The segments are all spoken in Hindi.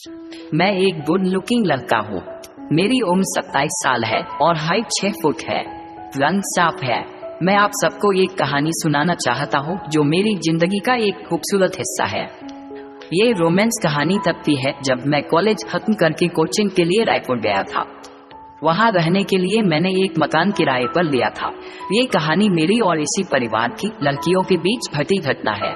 मैं एक गुड लुकिंग लड़का हूँ। मेरी उम्र 27 साल है और हाइट 6 फुट है। रंग साफ है। मैं आप सबको एक कहानी सुनाना चाहता हूँ जो मेरी जिंदगी का एक खूबसूरत हिस्सा है। ये रोमांस कहानी तब थी है जब मैं कॉलेज खत्म करके कोचिंग के लिए रायपुर गया था। वहाँ रहने के लिए मैंने एक मकान किराए पर लिया था। ये कहानी मेरी और इसी परिवार की लड़कियों के बीच घटी घटना है।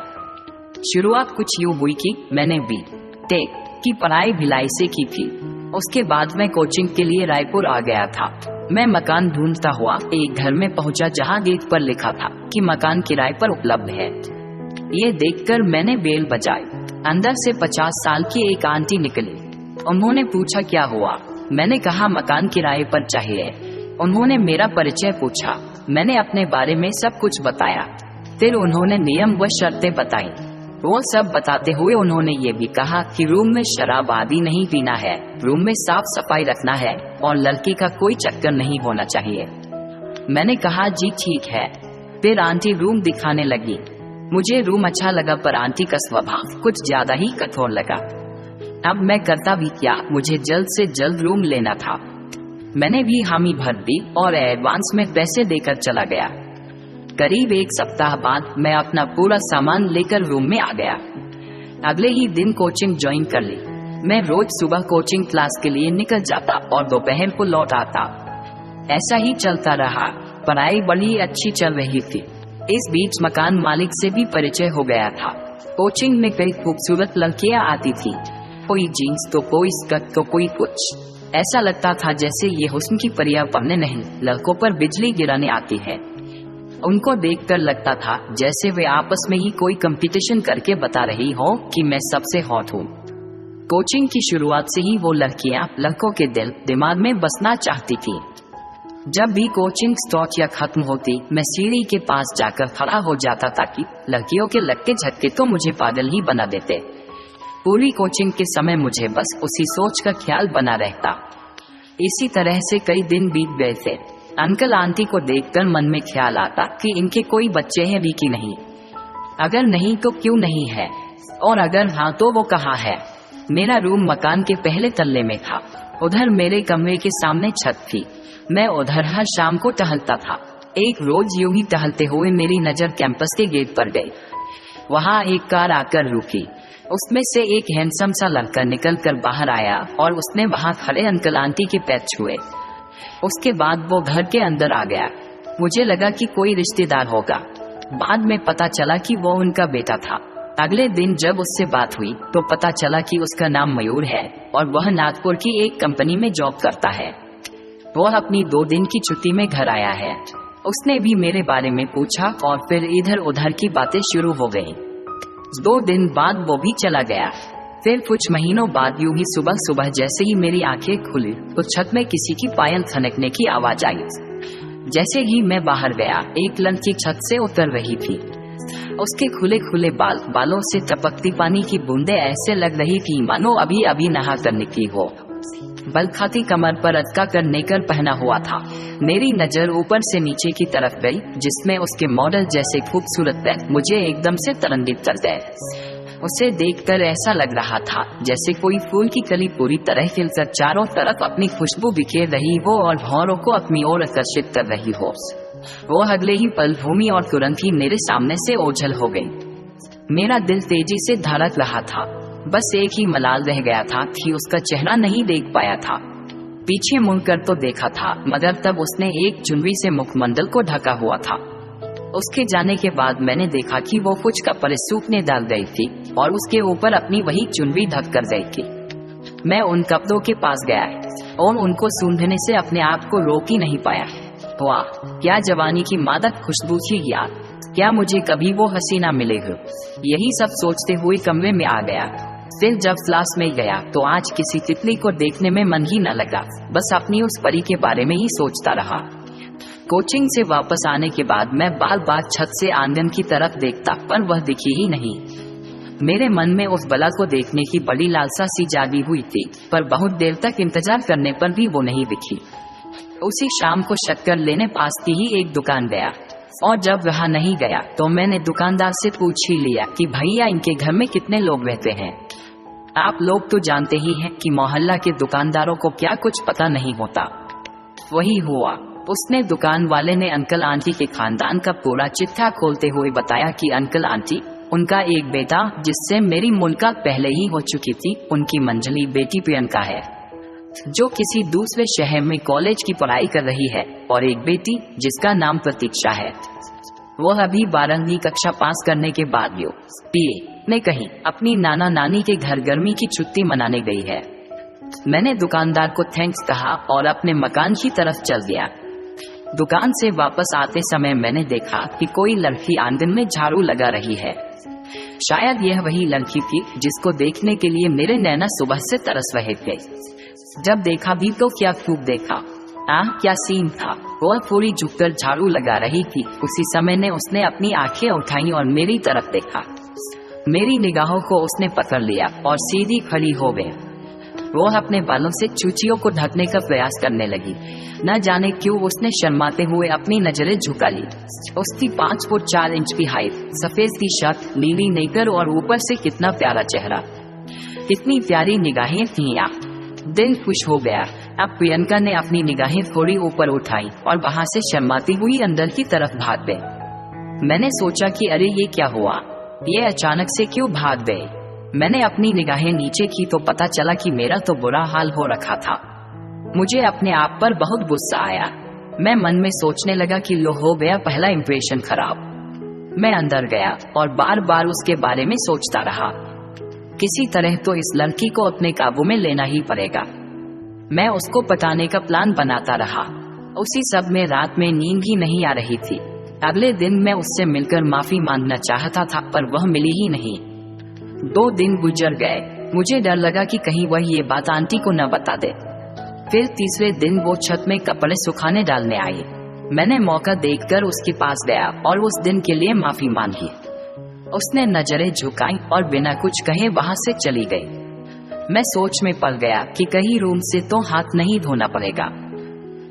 शुरुआत कुछ यूँ हुई कि मैंने B.Tech की पढ़ाई भिलाई से की थी। उसके बाद मैं कोचिंग के लिए रायपुर आ गया था। मैं मकान ढूंढता हुआ एक घर में पहुंचा जहां गेट पर लिखा था कि मकान किराए पर उपलब्ध है। ये देखकर मैंने बेल बजाई। अंदर से 50 साल की एक आंटी निकली। उन्होंने पूछा क्या हुआ। मैंने कहा मकान किराए पर चाहिए। उन्होंने मेरा परिचय पूछा। मैंने अपने बारे में सब कुछ बताया। फिर उन्होंने नियम व शर्तें बताई। वो सब बताते हुए उन्होंने ये भी कहा कि रूम में शराब आदि नहीं पीना है, रूम में साफ सफाई रखना है और लड़की का कोई चक्कर नहीं होना चाहिए। मैंने कहा जी ठीक है। फिर आंटी रूम दिखाने लगी। मुझे रूम अच्छा लगा पर आंटी का स्वभाव कुछ ज्यादा ही कठोर लगा। अब मैं करता भी क्या, मुझे जल्द से जल्द रूम लेना था। मैंने भी हामी भर दी और एडवांस में पैसे देकर चला गया। करीब एक सप्ताह बाद मैं अपना पूरा सामान लेकर रूम में आ गया। अगले ही दिन कोचिंग ज्वाइन कर ली। मैं रोज सुबह कोचिंग क्लास के लिए निकल जाता और दोपहर को लौट आता। ऐसा ही चलता रहा। पढ़ाई बड़ी अच्छी चल रही थी। इस बीच मकान मालिक से भी परिचय हो गया था। कोचिंग में कई खूबसूरत लड़कियां आती थी, कोई जीन्स तो कोई स्कर्ट तो कोई कुछ। ऐसा लगता था जैसे ये हुस्न की परियां पढ़ने नहीं, लड़कों पर बिजली गिराने आती है। उनको देखकर लगता था जैसे वे आपस में ही कोई कंपटीशन करके बता रही हो कि मैं सबसे हॉट हूँ। कोचिंग की शुरुआत से ही वो लड़कियां लड़कों के दिल दिमाग में बसना चाहती थी। जब भी कोचिंग स्टार्ट या खत्म होती, मैं सीढ़ी के पास जाकर खड़ा हो जाता ताकि लड़कियों के लटके झटके तो मुझे पागल ही बना देते। पूरी कोचिंग के समय मुझे बस उसी सोच का ख्याल बना रहता। इसी तरह से कई दिन बीत गए थे। अंकल आंटी को देखकर मन में ख्याल आता कि इनके कोई बच्चे हैं भी कि नहीं। अगर नहीं तो क्यों नहीं है, और अगर हाँ तो वो कहाँ है। मेरा रूम मकान के पहले तल्ले में था। उधर मेरे कमरे के सामने छत थी। मैं उधर हर शाम को टहलता था। एक रोज यूं ही टहलते हुए मेरी नजर कैंपस के गेट पर गई। वहाँ एक कार आकर रुकी। उसमें से एक हैंडसम सा लड़का निकल कर बाहर आया और उसने वहाँ खड़े अंकल आंटी के पैर छुए। उसके बाद वो घर के अंदर आ गया। मुझे लगा कि कोई रिश्तेदार होगा। बाद में पता चला कि वो उनका बेटा था। अगले दिन जब उससे बात हुई तो पता चला कि उसका नाम मयूर है और वह नागपुर की एक कंपनी में जॉब करता है। वह अपनी 2 दिन की छुट्टी में घर आया है। उसने भी मेरे बारे में पूछा और फिर इधर उधर की बातें शुरू हो गई। 2 दिन बाद वो भी चला गया। फिर कुछ महीनों बाद यूं ही सुबह सुबह जैसे ही मेरी आंखें खुली तो छत में किसी की पायल खनकने की आवाज आई। जैसे ही मैं बाहर गया, एक लड़की छत से उतर रही थी। उसके खुले खुले बालों से टपकती पानी की बूंदें ऐसे लग रही थी मानो अभी अभी नहा कर निकली हो। बल खाती कमर पर अटका कर नेकर पहना हुआ था। मेरी नजर ऊपर से नीचे की तरफ गई, जिसमें उसके मॉडल जैसे खूबसूरत पैर मुझे एकदम से तरंगित कर गए। उसे देखकर ऐसा लग रहा था जैसे कोई फूल की कली पूरी तरह खिलकर चारों तरफ अपनी खुशबू बिखेर रही हो और भौरों को अपनी ओर आकर्षित कर रही हो। वो अगले ही पल भूमि और तुरंत ही मेरे सामने से ओझल हो गई। मेरा दिल तेजी से धड़क रहा था। बस एक ही मलाल रह गया था कि उसका चेहरा नहीं देख पाया था। पीछे मुड़कर तो देखा था, मगर तब उसने एक चुनरी से मुखमंडल को ढका हुआ था। उसके जाने के बाद मैंने देखा कि वो कुछ कपड़े सूखने डाल गई थी और उसके ऊपर अपनी वही चुनरी ढक कर गई थी। मैं उन कपड़ों के पास गया और उनको सूंघने से अपने आप को रोक ही नहीं पाया। वाह, क्या जवानी की मादक खुशबू थी यार। क्या मुझे कभी वो हसीना मिलेगी। यही सब सोचते हुए कमरे में आ गया। फिर जब क्लास में गया तो आज किसी तितली को देखने में मन ही न लगा। बस अपनी उस परी के बारे में ही सोचता रहा। कोचिंग से वापस आने के बाद मैं बार बार छत से आंगन की तरफ देखता, पर वह दिखी ही नहीं। मेरे मन में उस बला को देखने की बड़ी लालसा सी जागी हुई थी, पर बहुत देर तक इंतजार करने पर भी वो नहीं दिखी। उसी शाम को शक्कर लेने पास की ही एक दुकान गया, और जब वहाँ नहीं गया तो मैंने दुकानदार से पूछ ही लिया कि भैया इनके घर में कितने लोग रहते हैं। आप लोग तो जानते ही हैं कि मोहल्ला के दुकानदारों को क्या कुछ पता नहीं होता। वही हुआ। उसने दुकान वाले ने अंकल आंटी के खानदान का पूरा चिट्ठा खोलते हुए बताया कि अंकल आंटी, उनका एक बेटा जिससे मेरी मुलाकात पहले ही हो चुकी थी, उनकी मंझली बेटी प्रियंका है जो किसी दूसरे शहर में कॉलेज की पढ़ाई कर रही है, और एक बेटी जिसका नाम प्रतीक्षा है। वो अभी 12वीं कक्षा पास करने के बाद यूपी में कहीं अपनी नाना नानी के घर गर्मी की छुट्टी मनाने गई है। मैंने दुकानदार को थैंक्स कहा और अपने मकान की तरफ चल गया। दुकान से वापस आते समय मैंने देखा कि कोई लड़की आंगन में झाड़ू लगा रही है। शायद यह वही लड़की थी जिसको देखने के लिए मेरे नैना सुबह से तरस रहे थे। जब देखा भी तो क्या खूब देखा। क्या सीन था। वह पूरी झुककर झाड़ू लगा रही थी। उसी समय ने उसने अपनी आंखें उठाई और मेरी तरफ देखा। मेरी निगाहों को उसने पकड़ लिया और सीधी खड़ी हो गई। वो अपने बालों से चूचियों को ढकने का प्रयास करने लगी। न जाने क्यों उसने शर्माते हुए अपनी नजरें झुका ली। उसकी 5 फुट 4 इंच की हाइट, सफेद टी शर्ट, नीली नेकर और ऊपर से कितना प्यारा चेहरा, कितनी प्यारी निगाहें थीं। दिल खुश हो गया। अब प्रियंका ने अपनी निगाहें थोड़ी ऊपर उठाई और वहां से शर्माती हुई अंदर की तरफ भाग गई। मैंने सोचा कि अरे ये क्या हुआ, ये अचानक से क्यों भाग गए। मैंने अपनी निगाहें नीचे की तो पता चला कि मेरा तो बुरा हाल हो रखा था। मुझे अपने आप पर बहुत गुस्सा आया। मैं मन में सोचने लगा कि लो हो गया पहला इंप्रेशन खराब। मैं अंदर गया और बार बार उसके बारे में सोचता रहा। किसी तरह तो इस लड़की को अपने काबू में लेना ही पड़ेगा। मैं उसको पटाने का प्लान बनाता रहा। उसी सब में रात में नींद ही नहीं आ रही थी। अगले दिन मैं उससे मिलकर माफी मांगना चाहता था, पर वह मिली ही नहीं। 2 दिन गुजर गए। मुझे डर लगा कि कहीं वह ये बात आंटी को न बता दे। फिर तीसरे दिन वो छत में कपड़े सुखाने डालने आई। मैंने मौका देखकर उसके पास गया और उस दिन के लिए माफी मांगी। उसने नजरें झुकाई और बिना कुछ कहे वहां से चली गई। मैं सोच में पड़ गया कि कहीं रूम से तो हाथ नहीं धोना पड़ेगा।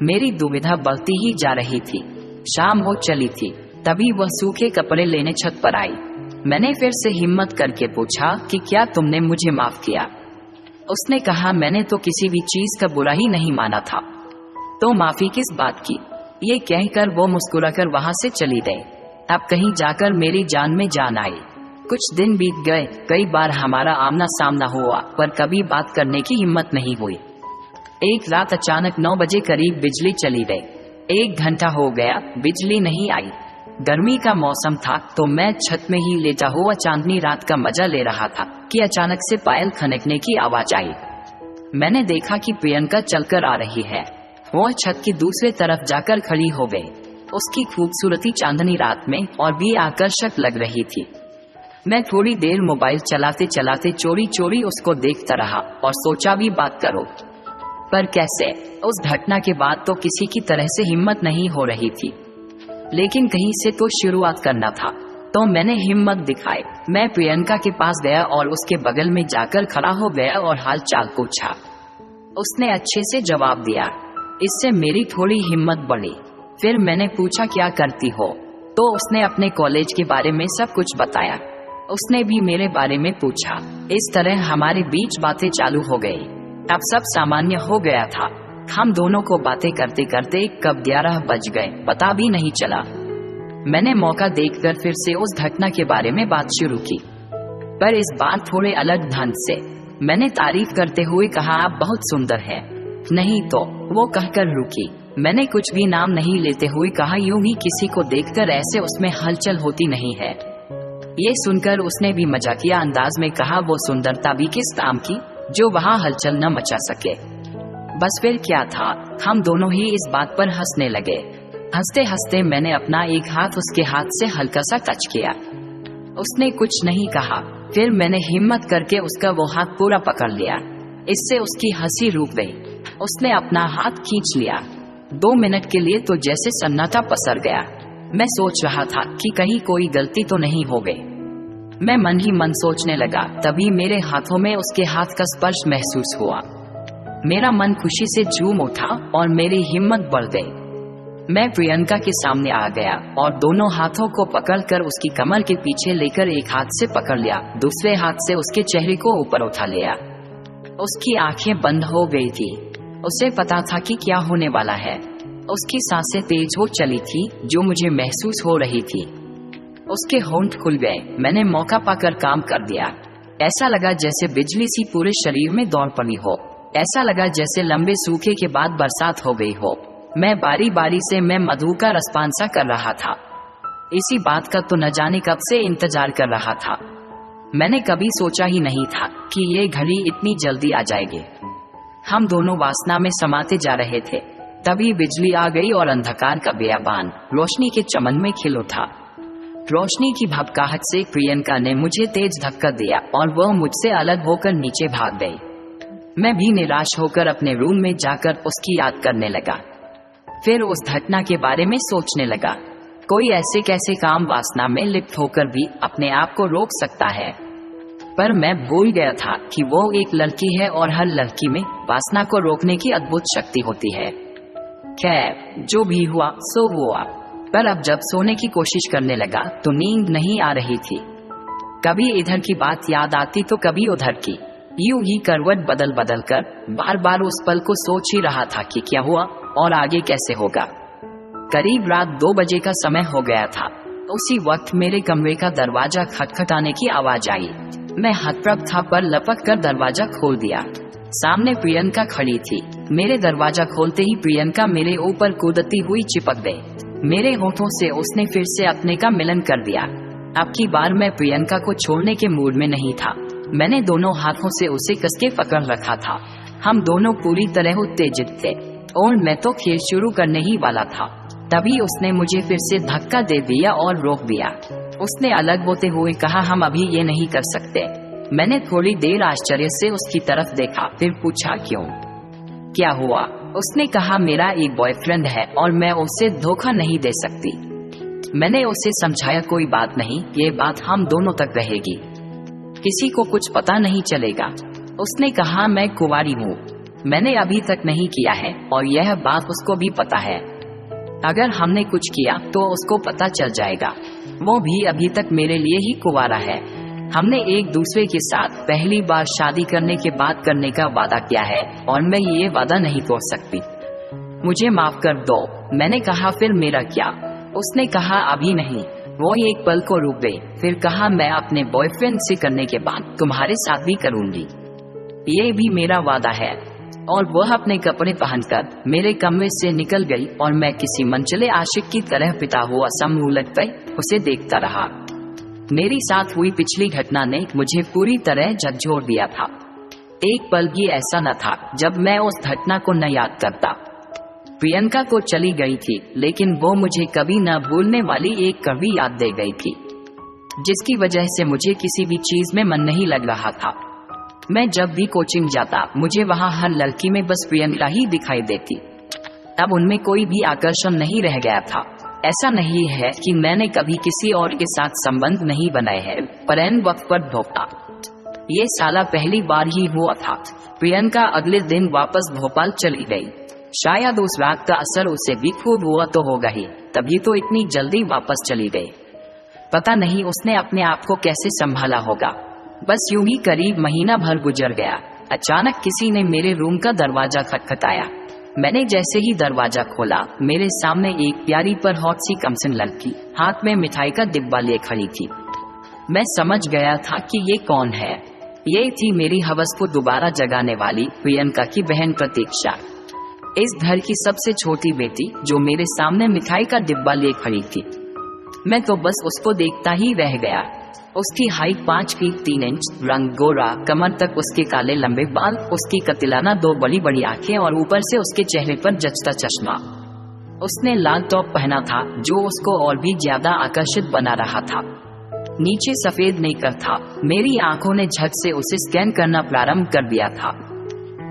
मेरी दुविधा बढ़ती ही जा रही थी। शाम हो चली थी, तभी वह सूखे कपड़े लेने छत पर आई। मैंने फिर से हिम्मत करके पूछा कि क्या तुमने मुझे माफ किया। उसने कहा मैंने तो किसी भी चीज का बुरा ही नहीं माना था, तो माफी किस बात की। ये कहकर वो मुस्कुराकर वहां से चली गई। अब कहीं जाकर मेरी जान में जान आई। कुछ दिन बीत गए। कई बार हमारा आमना सामना हुआ, पर कभी बात करने की हिम्मत नहीं हुई। एक रात अचानक 9 बजे करीब बिजली चली गई। 1 घंटा हो गया, बिजली नहीं आई। गर्मी का मौसम था, तो मैं छत में ही लेटा हुआ चांदनी रात का मजा ले रहा था कि अचानक से पायल खनकने की आवाज आई। मैंने देखा कि प्रियंका चलकर आ रही है। वह छत की दूसरे तरफ जाकर खड़ी हो गई। उसकी खूबसूरती चांदनी रात में और भी आकर्षक लग रही थी। मैं थोड़ी देर मोबाइल चलाते चलाते चोरी चोरी उसको देखता रहा और सोचा भी बात करो, पर कैसे। उस घटना के बाद तो किसी की तरह से हिम्मत नहीं हो रही थी, लेकिन कहीं से तो शुरुआत करना था। तो मैंने हिम्मत दिखाई। मैं प्रियंका के पास गया और उसके बगल में जाकर खड़ा हो गया और हाल चाल पूछा। उसने अच्छे से जवाब दिया। इससे मेरी थोड़ी हिम्मत बढ़ी। फिर मैंने पूछा क्या करती हो, तो उसने अपने कॉलेज के बारे में सब कुछ बताया। उसने भी मेरे बारे में पूछा। इस तरह हमारे बीच बातें चालू हो गई। अब सब सामान्य हो गया था। हम दोनों को बातें करते करते कब 11 बज गए पता भी नहीं चला। मैंने मौका देखकर फिर से उस घटना के बारे में बात शुरू की, पर इस बार थोड़े अलग ढंग से। मैंने तारीफ करते हुए कहा आप बहुत सुंदर है। नहीं तो, वो कहकर रुकी। मैंने कुछ भी नाम नहीं लेते हुए कहा यूं ही किसी को देखकर ऐसे उसमें हलचल होती नहीं है। ये सुनकर उसने भी मजाकिया अंदाज में कहा वो सुंदरता भी किस काम की जो वहाँ हलचल न मचा सके। बस फिर क्या था, हम दोनों ही इस बात पर हंसने लगे। हंसते हंसते मैंने अपना एक हाथ उसके हाथ से हल्का सा टच किया। उसने कुछ नहीं कहा। फिर मैंने हिम्मत करके उसका वो हाथ पूरा पकड़ लिया। इससे उसकी हंसी रुक गई। उसने अपना हाथ खींच लिया। 2 मिनट के लिए तो जैसे सन्नाटा पसर गया। मैं सोच रहा था कि कहीं कोई गलती तो नहीं हो गई। मैं मन ही मन सोचने लगा, तभी मेरे हाथों में उसके हाथ का स्पर्श महसूस हुआ। मेरा मन खुशी से झूम उठा और मेरी हिम्मत बढ़ गई। मैं प्रियंका के सामने आ गया और दोनों हाथों को पकड़कर उसकी कमर के पीछे लेकर एक हाथ से पकड़ लिया, दूसरे हाथ से उसके चेहरे को ऊपर उठा लिया। उसकी आंखें बंद हो गई थी। उसे पता था कि क्या होने वाला है। उसकी सांसें तेज हो चली थी जो मुझे महसूस हो रही थी। उसके होंठ खुल गए। मैंने मौका पाकर काम कर दिया। ऐसा लगा जैसे बिजली सी पूरे शरीर में दौड़ पड़ी हो। ऐसा लगा जैसे लंबे सूखे के बाद बरसात हो गई हो। मैं बारी बारी से मधु का रसपान कर रहा था। इसी बात का तो न जाने कब से इंतजार कर रहा था। मैंने कभी सोचा ही नहीं था कि ये घड़ी इतनी जल्दी आ जाएगी। हम दोनों वासना में समाते जा रहे थे। तभी बिजली आ गई और अंधकार का बेयाबान रोशनी के चमन में खिल उठा। रोशनी की भपकाहट से प्रियंका ने मुझे तेज धक्का दिया और वह मुझसे अलग होकर नीचे भाग गई। मैं भी निराश होकर अपने रूम में जाकर उसकी याद करने लगा। फिर उस घटना के बारे में सोचने लगा। कोई ऐसे कैसे काम वासना में लिप्त होकर भी अपने आप को रोक सकता है। पर मैं भूल गया था कि वो एक लड़की है और हर लड़की में वासना को रोकने की अद्भुत शक्ति होती है। खैर, जो भी हुआ सो हुआ। पर अब जब सोने की कोशिश करने लगा तो नींद नहीं आ रही थी। कभी इधर की बात याद आती तो कभी उधर की। यूं ही करवट बदल बदल कर बार बार उस पल को सोच ही रहा था कि क्या हुआ और आगे कैसे होगा। करीब रात 2 बजे का समय हो गया था। उसी वक्त मेरे कमरे का दरवाजा खटखटाने की आवाज आई। मैं हतप्रभ था पर लपक कर दरवाजा खोल दिया। सामने प्रियंका खड़ी थी। मेरे दरवाजा खोलते ही प्रियंका मेरे ऊपर कूदती हुई चिपक गई। मेरे होठों से उसने फिर से अपने का मिलन कर दिया। अब की बार मैं प्रियंका को छोड़ने के मूड में नहीं था। मैंने दोनों हाथों से उसे कसके पकड़ रखा था। हम दोनों पूरी तरह उत्तेजित थे और मैं तो खेल शुरू करने ही वाला था। तभी उसने मुझे फिर से धक्का दे दिया और रोक दिया। उसने अलग होते हुए कहा, हम अभी ये नहीं कर सकते। मैंने थोड़ी देर आश्चर्य से उसकी तरफ देखा, फिर पूछा क्यों, क्या हुआ। उसने कहा, मेरा एक बॉयफ्रेंड है और मैं उसे धोखा नहीं दे सकती। मैंने उसे समझाया, कोई बात नहीं, ये बात हम दोनों तक रहेगी, किसी को कुछ पता नहीं चलेगा। उसने कहा, मैं कुंवारी हूँ, मैंने अभी तक नहीं किया है और यह बात उसको भी पता है। अगर हमने कुछ किया तो उसको पता चल जाएगा। वो भी अभी तक मेरे लिए ही कुंवारा है। हमने एक दूसरे के साथ पहली बार शादी करने के बाद करने का वादा किया है और मैं ये वादा नहीं तोड़ सकती। मुझे माफ कर दो। मैंने कहा, फिर मेरा क्या। उसने कहा, अभी नहीं। वो एक पल को रुक गई, फिर कहा, मैं अपने बॉयफ्रेंड से करने के बाद तुम्हारे साथ भी करूंगी, ये भी मेरा वादा है। और वह अपने कपड़े पहनकर मेरे कमरे से निकल गई और मैं किसी मनचले आशिक की तरह पिता हुआ सम्मूलक पे उसे देखता रहा। मेरी साथ हुई पिछली घटना ने मुझे पूरी तरह झकझोर दिया था। एक पल भी ऐसा न था जब मैं उस घटना को न याद करता। प्रियंका को चली गई थी, लेकिन वो मुझे कभी न भूलने वाली एक कड़वी याद दे गई थी, जिसकी वजह से मुझे किसी भी चीज में मन नहीं लग रहा था। मैं जब भी कोचिंग जाता मुझे वहाँ हर लड़की में बस प्रियंका ही दिखाई देती। अब उनमें कोई भी आकर्षण नहीं रह गया था। ऐसा नहीं है कि मैंने कभी किसी और के साथ संबंध नहीं बनाए हैं, पर एन वक्त पर धोखा। ये साला पहली बार ही हुआ था। प्रियंका अगले दिन वापस भोपाल चली गई। शायद उस रात का असर उसे भी खूब हुआ तो होगा ही, तभी तो इतनी जल्दी वापस चली गई। पता नहीं उसने अपने आप को कैसे संभाला होगा। बस यूं ही करीब महीना भर गुजर गया। अचानक किसी ने मेरे रूम का दरवाजा खटखटाया। मैंने जैसे ही दरवाजा खोला, मेरे सामने एक प्यारी पर हॉट सी कमसिन लड़की हाथ में मिठाई का डिब्बा लिए खड़ी थी। मैं समझ गया था कि ये कौन है। ये थी मेरी हवस को दोबारा जगाने वाली प्रियंका की बहन प्रतीक्षा, इस घर की सबसे छोटी बेटी जो मेरे सामने मिठाई का डिब्बा लिए खड़ी थी। मैं तो बस उसको देखता ही रह गया। उसकी हाइट 5 फीट 3 इंच, रंग गोरा, कमर तक उसके काले लंबे बाल, उसकी कतिलाना 2 बड़ी बड़ी आंखें और ऊपर से उसके चेहरे पर जचता चश्मा। उसने लाल टॉप पहना था जो उसको और भी ज्यादा आकर्षित बना रहा था। नीचे सफेद नेकर था। मेरी आंखों ने झट से उसे स्कैन करना प्रारंभ कर दिया था।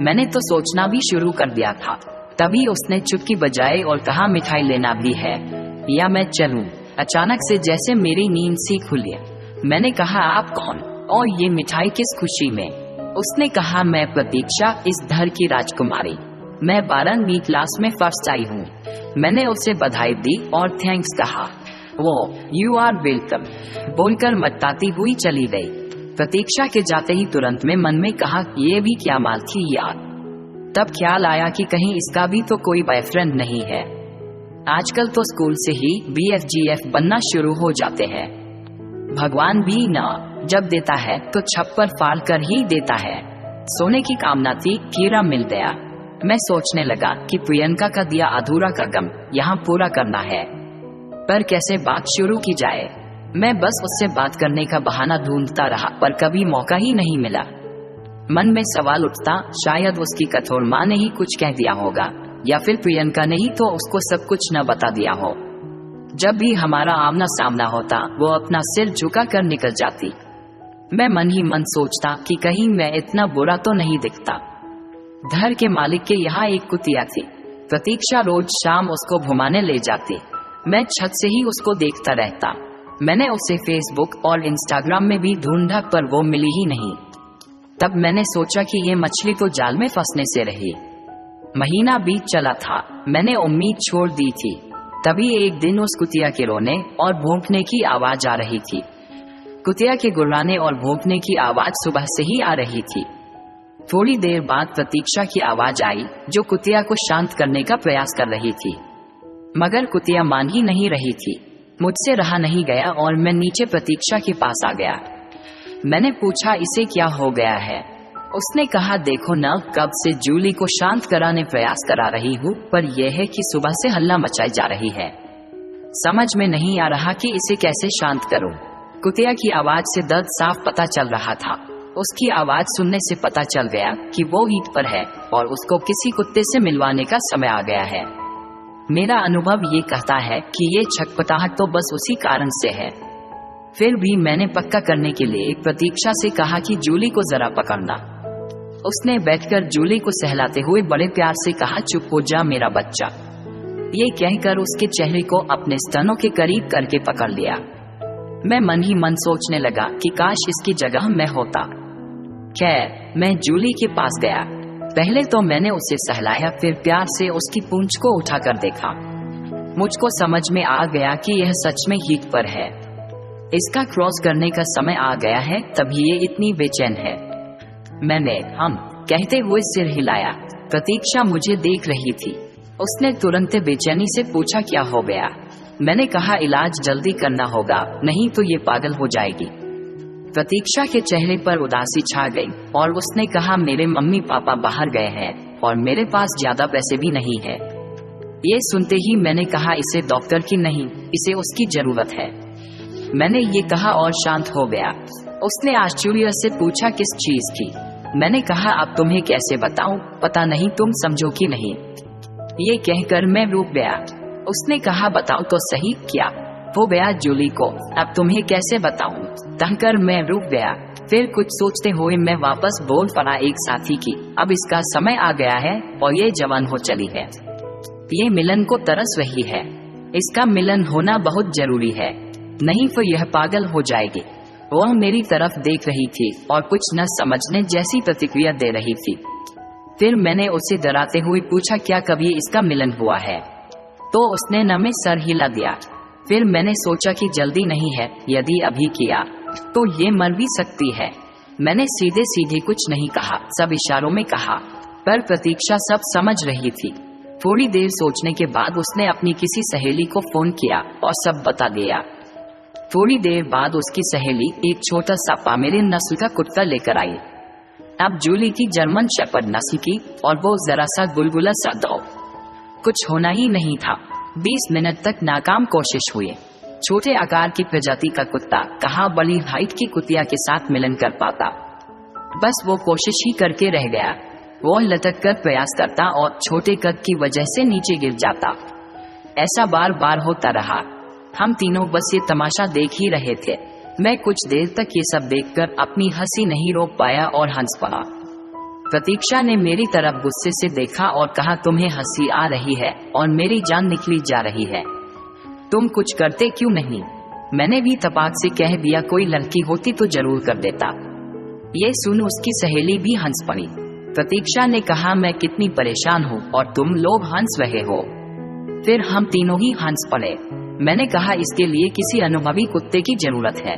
मैंने तो सोचना भी शुरू कर दिया था। तभी उसने चुटकी बजाई और कहा, मिठाई लेना भी है या मैं चलूं। अचानक से जैसे मेरी नींद सी खुली। मैंने कहा, आप कौन और ये मिठाई किस खुशी में। उसने कहा, मैं प्रतीक्षा, इस घर की राजकुमारी। मैं 12वीं क्लास में फर्स्ट आई हूँ। मैंने उसे बधाई दी और थैंक्स कहा। वो यू आर वेलकम बोलकर मटकाती हुई चली गई। प्रतीक्षा के जाते ही तुरंत में मन में कहा ये भी क्या माल थी यार। तब ख्याल आया कि कहीं इसका भी तो कोई बॉयफ्रेंड नहीं है। आजकल तो स्कूल से ही BFGF बनना शुरू हो जाते हैं। भगवान भी ना जब देता है तो छप्पर फाड़ कर ही देता है। सोने की कामना थी, कीड़ा मिल गया। मैं सोचने लगा कि प्रियंका का दिया अधूरा का गम यहाँ पूरा करना है, पर कैसे बात शुरू की जाए। मैं बस उससे बात करने का बहाना ढूंढता रहा, पर कभी मौका ही नहीं मिला। मन में सवाल उठता, शायद उसकी कठोर माँ ने ही कुछ कह दिया होगा, या फिर प्रियंका ने ही तो उसको सब कुछ न बता दिया हो। जब भी हमारा आमना सामना होता वो अपना सिर झुका कर निकल जाती। मैं मन ही मन सोचता कि कहीं मैं इतना बुरा तो नहीं दिखता। घर के मालिक के यहाँ एक कुतिया थी। प्रतीक्षा रोज शाम उसको घुमाने ले जाती। मैं छत से ही उसको देखता रहता। मैंने उसे फेसबुक और इंस्टाग्राम में भी ढूंढा, पर वो मिली ही नहीं। तब मैंने सोचा कि ये मछली तो जाल में फंसने से रही। महीना बीत चला था, मैंने उम्मीद छोड़ दी थी। तभी एक दिन उस कुतिया के रोने और भौंकने की आवाज आ रही थी। कुतिया के गुर्राने और भौंकने की आवाज सुबह से ही आ रही थी। थोड़ी देर बाद प्रतीक्षा की आवाज आई, जो कुतिया को शांत करने का प्रयास कर रही थी, मगर कुतिया मान ही नहीं रही थी। मुझसे रहा नहीं गया और मैं नीचे प्रतीक्षा के पास आ गया। मैंने पूछा इसे क्या हो गया है। उसने कहा देखो न, कब से जूली को शांत कराने प्रयास करा रही हूँ, पर यह है कि सुबह से हल्ला मचाई जा रही है। समझ में नहीं आ रहा कि इसे कैसे शांत करूं। कुतिया की आवाज से दर्द साफ पता चल रहा था। उसकी आवाज सुनने से पता चल गया कि वो हीट पर है और उसको किसी कुत्ते से मिलवाने का समय आ गया है। मेरा अनुभव ये कहता है कि ये छटपटाहट तो बस उसी कारण से है। फिर भी मैंने पक्का करने के लिए प्रतीक्षा से कहा कि जूली को जरा पकड़ना। उसने बैठकर जूली को सहलाते हुए बड़े प्यार से कहा चुप हो जा मेरा बच्चा। ये कहकर उसके चेहरे को अपने स्तनों के करीब करके पकड़ लिया। मैं मन ही मन सोचने लगा कि काश इसकी जगह मैं होता। खैर, मैं जूली के पास गया। पहले तो मैंने उसे सहलाया, फिर प्यार से उसकी पूंछ को उठाकर देखा। मुझको समझ में आ गया कि यह सच में हीट पर है। इसका क्रॉस करने का समय आ गया है, तभी ये इतनी बेचैन है। मैंने हम कहते हुए सिर हिलाया। प्रतीक्षा मुझे देख रही थी। उसने तुरंत बेचैनी से पूछा क्या हो गया। मैंने कहा इलाज जल्दी करना होगा, नहीं तो ये पागल हो जाएगी। प्रतीक्षा के चेहरे पर उदासी छा गई और उसने कहा मेरे मम्मी पापा बाहर गए हैं और मेरे पास ज्यादा पैसे भी नहीं है। ये सुनते ही मैंने कहा इसे डॉक्टर की नहीं, इसे उसकी जरूरत है। मैंने ये कहा और शांत हो गया। उसने आश्चर्य से पूछा किस चीज की। मैंने कहा अब तुम्हें कैसे बताऊं, पता नहीं तुम समझो कि नहीं। ये कहकर मैं रुक गया। उसने कहा बताओ तो सही क्या हो गया जूली को, अब तुम्हें कैसे बताऊं। कहकर मैं रुक गया। फिर कुछ सोचते हुए मैं वापस बोल पड़ा एक साथी की अब इसका समय आ गया है और ये जवान हो चली है। ये मिलन को तरस रही है। इसका मिलन होना बहुत जरूरी है, नहीं तो यह पागल हो जाएगी। वह मेरी तरफ देख रही थी और कुछ न समझने जैसी प्रतिक्रिया दे रही थी। फिर मैंने उसे डराते हुए पूछा क्या कभी इसका मिलन हुआ है, तो उसने न में सर हिला दिया। फिर मैंने सोचा कि जल्दी नहीं है, यदि अभी किया तो ये मर भी सकती है। मैंने सीधे सीधे कुछ नहीं कहा, सब इशारों में कहा, पर प्रतीक्षा सब समझ रही थी। थोड़ी देर सोचने के बाद उसने अपनी किसी सहेली को फोन किया और सब बता दिया। थोड़ी देर बाद उसकी सहेली एक छोटा सा पामेरियन नस्ल का कुत्ता लेकर आई। अब जूली की जर्मन शेपर्ड नस्ल की और वो जरा सा गुलगुला सा दो। कुछ होना ही नहीं था। 20 मिनट तक नाकाम कोशिश हुई। छोटे आकार की प्रजाति का कुत्ता कहाँ बड़ी हाइट की कुतिया के साथ मिलन कर पाता। बस वो कोशिश ही करके रह गया। वो लटक कर प्रयास करता और छोटे कद की वजह से नीचे गिर जाता। ऐसा बार बार होता रहा। हम तीनों बस ये तमाशा देख ही रहे थे। मैं कुछ देर तक ये सब देखकर अपनी हंसी नहीं रोक पाया और हंस पड़ा। प्रतीक्षा ने मेरी तरफ गुस्से से देखा और कहा तुम्हें हंसी आ रही है और मेरी जान निकली जा रही है, तुम कुछ करते क्यों नहीं। मैंने भी तपाक से कह दिया कोई लड़की होती तो जरूर कर देता। ये सुन उसकी सहेली भी हंस पड़ी। प्रतीक्षा ने कहा मैं कितनी परेशान हूँ और तुम लोग हंस रहे हो। फिर हम तीनों ही हंस पड़े। मैंने कहा इसके लिए किसी अनुभवी कुत्ते की जरूरत है।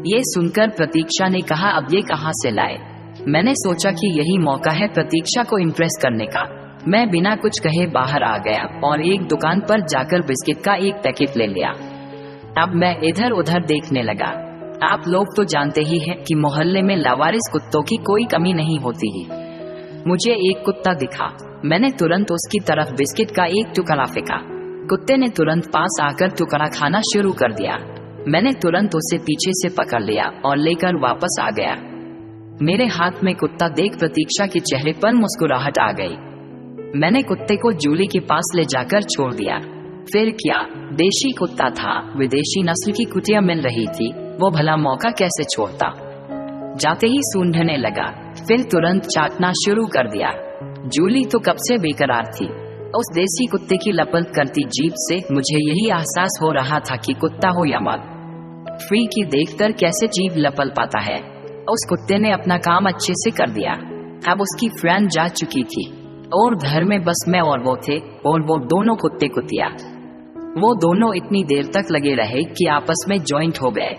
ये सुनकर प्रतीक्षा ने कहा अब ये कहाँ से लाए। मैंने सोचा कि यही मौका है प्रतीक्षा को इम्प्रेस करने का। मैं बिना कुछ कहे बाहर आ गया और एक दुकान पर जाकर बिस्किट का एक पैकेट ले लिया। अब मैं इधर उधर देखने लगा। आप लोग तो जानते ही हैं कि मोहल्ले में लावारिस कुत्तों की कोई कमी नहीं होती ही। मुझे एक कुत्ता दिखा। मैंने तुरंत उसकी तरफ बिस्किट का एक टुकड़ा फेंका। कुत्ते ने तुरंत पास आकर टुकड़ा खाना शुरू कर दिया। मैंने तुरंत उसे पीछे से पकड़ लिया और लेकर वापस आ गया। मेरे हाथ में कुत्ता देख प्रतीक्षा के चेहरे पर मुस्कुराहट आ गई। मैंने कुत्ते को जूली के पास ले जाकर छोड़ दिया। फिर क्या, देशी कुत्ता था, विदेशी नस्ल की कुतियां मिल रही थी, वो भला मौका कैसे छोड़ता। जाते ही सूंघने लगा, फिर तुरंत चाटना शुरू कर दिया। जूली तो कब से बेकरार थी। उस देसी कुत्ते की लपट करती जीभ से मुझे यही एहसास हो रहा था कि कुत्ता हो या मत, फ्री की देखकर कैसे जीभ लपल पाता है। उस कुत्ते ने अपना काम अच्छे से कर दिया। अब उसकी फ्रेंड जा चुकी थी और घर में बस मैं और वो थे, और वो दोनों कुत्ते कुतिया। वो दोनों इतनी देर तक लगे रहे कि आपस में जॉइंट हो गए।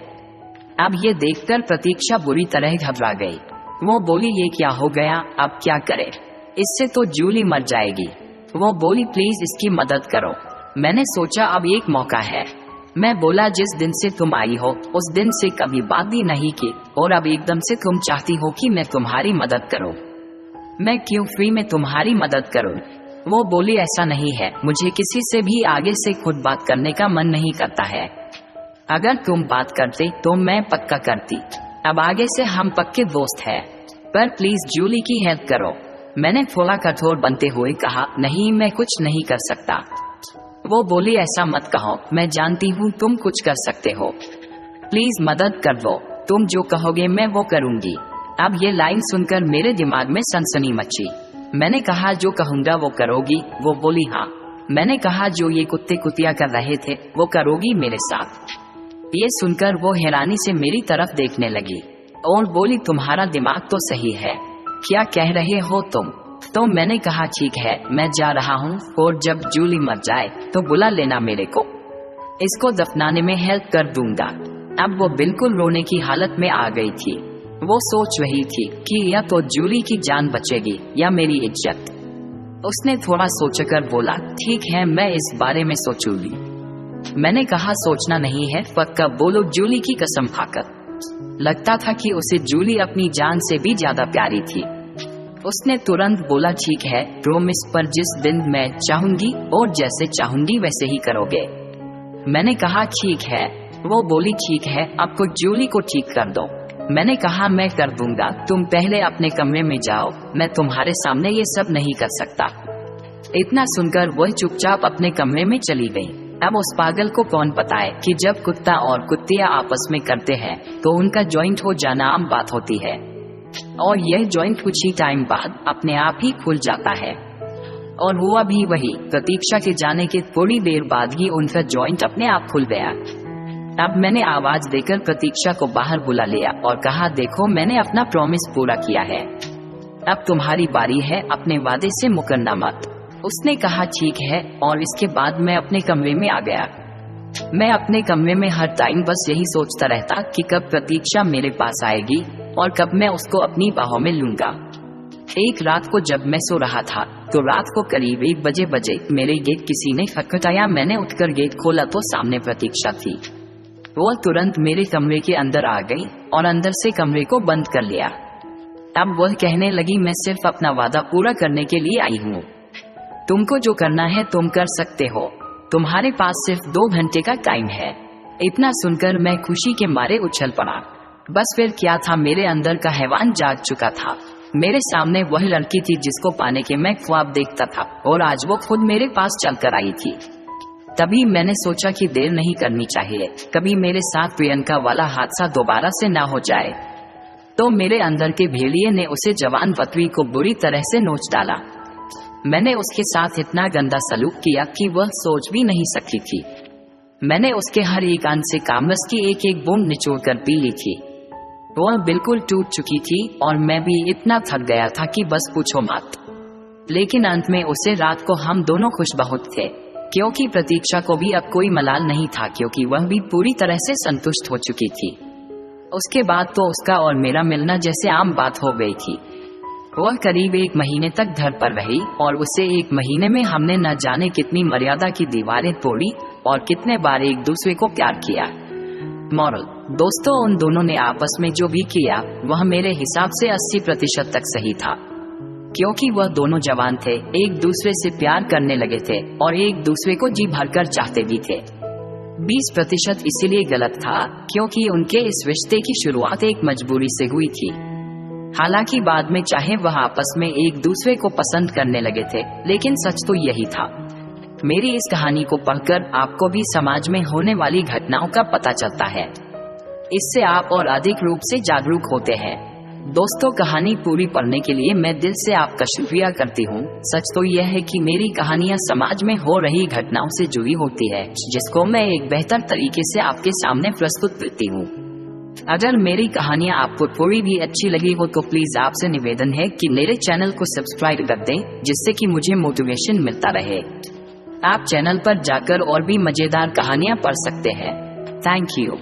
अब ये देखकर प्रतीक्षा बुरी तरह घबरा गई। वो बोली ये क्या हो गया, अब क्या करे, इससे तो जूली मर जाएगी। वो बोली प्लीज इसकी मदद करो। मैंने सोचा अब एक मौका है। मैं बोला जिस दिन से तुम आई हो उस दिन से कभी बात भी नहीं की, और अब एकदम से तुम चाहती हो कि मैं तुम्हारी मदद करूं। मैं क्यों फ्री में तुम्हारी मदद करूं। वो बोली ऐसा नहीं है, मुझे किसी से भी आगे से खुद बात करने का मन नहीं करता है। अगर तुम बात करते तो मैं पक्का करती। अब आगे से हम पक्के दोस्त हैं, पर प्लीज जूली की हेल्प करो। मैंने थोड़ा कठोर बनते हुए कहा नहीं, मैं कुछ नहीं कर सकता। वो बोली ऐसा मत कहो, मैं जानती हूँ तुम कुछ कर सकते हो, प्लीज मदद कर दो। तुम जो कहोगे मैं वो करूँगी। अब ये लाइन सुनकर मेरे दिमाग में सनसनी मची। मैंने कहा जो कहूँगा वो करोगी। वो बोली हाँ। मैंने कहा जो ये कुत्ते कुतिया कर रहे थे वो करोगी मेरे साथ। ये सुनकर वो हैरानी से मेरी तरफ देखने लगी और बोली तुम्हारा दिमाग तो सही है, क्या कह रहे हो तुम। तो मैंने कहा ठीक है, मैं जा रहा हूँ, और जब जूली मर जाए तो बुला लेना मेरे को, इसको दफनाने में हेल्प कर दूंगा। अब वो बिल्कुल रोने की हालत में आ गई थी। वो सोच रही थी कि या तो जूली की जान बचेगी या मेरी इज्जत। उसने थोड़ा सोचकर बोला ठीक है, मैं इस बारे में सोचूंगी। मैंने कहा सोचना नहीं है, पक्का बोलो जूली की कसम खाकर। लगता था कि उसे जूली अपनी जान से भी ज्यादा प्यारी थी। उसने तुरंत बोला ठीक है, प्रॉमिस, पर जिस दिन मैं चाहूंगी और जैसे चाहूंगी वैसे ही करोगे। मैंने कहा ठीक है। वो बोली ठीक है, आपको जूली को ठीक कर दो। मैंने कहा मैं कर दूंगा, तुम पहले अपने कमरे में जाओ, मैं तुम्हारे सामने ये सब नहीं कर सकता। इतना सुनकर वह चुपचाप अपने कमरे में चली गई। अब उस पागल को कौन बताए कि जब कुत्ता और कुत्तिया आपस में करते हैं तो उनका जॉइंट हो जाना आम बात होती है, और यह जॉइंट कुछ ही टाइम बाद अपने आप ही खुल जाता है। और हुआ भी वही। प्रतीक्षा के जाने के थोड़ी देर बाद ही उनका जॉइंट अपने आप खुल गया। अब मैंने आवाज देकर प्रतीक्षा को बाहर बुला लिया और कहा देखो मैंने अपना प्रॉमिस पूरा किया है, अब तुम्हारी बारी है, अपने वादे से मुकरना मत। उसने कहा ठीक है, और इसके बाद मैं अपने कमरे में आ गया। मैं अपने कमरे में हर टाइम बस यही सोचता रहता कि कब प्रतीक्षा मेरे पास आएगी और कब मैं उसको अपनी बाहों में लूंगा। एक रात को जब मैं सो रहा था तो रात को करीब 1 बजे मेरे गेट किसी ने खटखटाया। मैंने उठकर गेट खोला तो सामने प्रतीक्षा थी। वो तुरंत मेरे कमरे के अंदर आ गई और अंदर से कमरे को बंद कर लिया। अब वह कहने लगी मैं सिर्फ अपना वादा पूरा करने के लिए आई हूँ, तुमको जो करना है तुम कर सकते हो, तुम्हारे पास सिर्फ 2 घंटे का टाइम है। इतना सुनकर मैं खुशी के मारे उछल पड़ा। बस फिर क्या था, मेरे अंदर का हैवान जाग चुका था। मेरे सामने वह लड़की थी जिसको पाने के मैं ख्वाब देखता था, और आज वो खुद मेरे पास चलकर आई थी। तभी मैंने सोचा कि देर नहीं करनी चाहिए, कभी मेरे साथ प्रियंका वाला हादसा दोबारा से ना हो जाए। तो मेरे अंदर के भेड़िए ने उसे जवान बतवी को बुरी तरह से नोच डाला। मैंने उसके साथ इतना गंदा सलूक किया कि वह सोच भी नहीं सकती थी। मैंने उसके हर एक अंग से कामरस की एक एक बूंद निचोड़कर पी ली थी। वह बिल्कुल टूट चुकी थी और मैं भी इतना थक गया था कि बस पूछो मत। लेकिन अंत में उसे रात को हम दोनों खुश बहुत थे, क्योंकि प्रतीक्षा को भी अब कोई मलाल नहीं था, क्योंकि वह भी पूरी तरह से संतुष्ट हो चुकी थी। उसके बाद तो उसका और मेरा मिलना जैसे आम बात हो गई थी। वह करीब 1 महीने तक घर पर रही और उसे 1 महीने में हमने न जाने कितनी मर्यादा की दीवारें तोड़ी और कितने बार एक दूसरे को प्यार किया। मॉरल दोस्तों, उन दोनों ने आपस में जो भी किया वह मेरे हिसाब से 80% तक सही था, क्योंकि वह दोनों जवान थे, एक दूसरे से प्यार करने लगे थे और एक दूसरे को जी भरकर चाहते भी थे। 20% इसीलिए गलत था क्योंकि उनके इस रिश्ते की शुरुआत एक मजबूरी से हुई थी। हालांकि बाद में चाहे वह आपस में एक दूसरे को पसंद करने लगे थे, लेकिन सच तो यही था। मेरी इस कहानी को पढ़कर आपको भी समाज में होने वाली घटनाओं का पता चलता है। इससे आप और अधिक रूप से जागरूक होते हैं। दोस्तों, कहानी पूरी पढ़ने के लिए मैं दिल से आपका शुक्रिया करती हूँ। सच तो यह है कि मेरी कहानियाँ समाज में हो रही घटनाओं से जुड़ी होती है, जिसको मैं एक बेहतर तरीके से आपके सामने प्रस्तुत करती हूँ। अगर मेरी कहानियाँ आपको थोड़ी भी अच्छी लगी हो तो प्लीज आपसे निवेदन है कि मेरे चैनल को सब्सक्राइब कर दें, जिससे कि मुझे मोटिवेशन मिलता रहे। आप चैनल पर जाकर और भी मजेदार कहानियाँ पढ़ सकते हैं। Thank you.